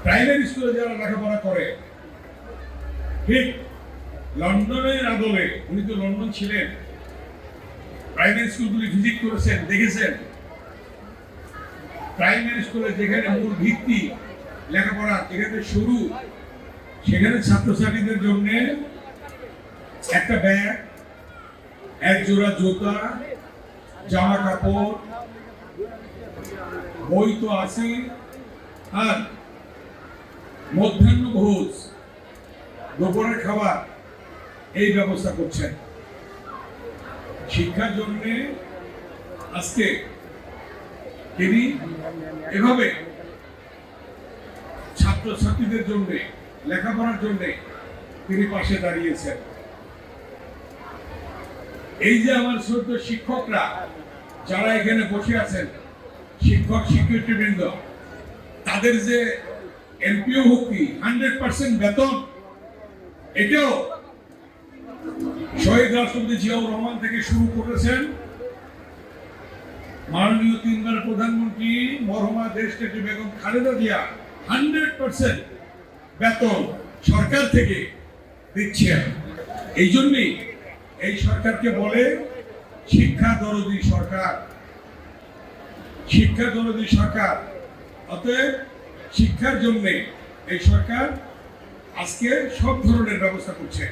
Primary স্কুলে যারা লেখাপড়া করে, ঠিক লন্ডনের আদলে, উনি তো লন্ডন ছিলেন, প্রাইমারি স্কুলগুলি ভিজিট করেছেন, দেখেছেন। প্রাইমারি স্কুলে যেখানে মূল ভিত্তি লেখাপড়া, যেখানে শুরু, সেখানে ছাত্রছাত্রীদের জন্য একটা ব্যাগ, এক জোড়া জুতা, জামা কাপড়, বই তো আছে, আর মধ্যাহ্ন ভোজ, দুপুরের খাবার, এই ব্যবস্থা করছেন। শিক্ষার জন্য আজকে তিনি এভাবে ছাত্রছাত্রীদের জন্য, লেখাপড়ার জন্য তিনি পাশে দাঁড়িয়েছেন। এই যে আমার শ্রদ্ধ শিক্ষকরা যারা এখানে বসে আছেন, শিক্ষক শিক্ষার্থীবৃন্দ, তাদের যে এমপিও ভুক্তি 100% বেতন, এটাও শহীদ রাষ্ট্রপতি জিয়াউর রহমান থেকে শুরু করেছেন মাননীয় 3 বার প্রধানমন্ত্রী মরহুমা দেশনেত্রী বেগম খালেদা জিয়া 100% বেতন সরকার থেকে দিচ্ছেন। এই জন্যই এই সরকারকে বলে শিক্ষা দরদী সরকার। শিক্ষা দরদী সরকার, অতএব শিক্ষার জন্য এই সরকার আজকে সব ধরনের ব্যবস্থা করছে।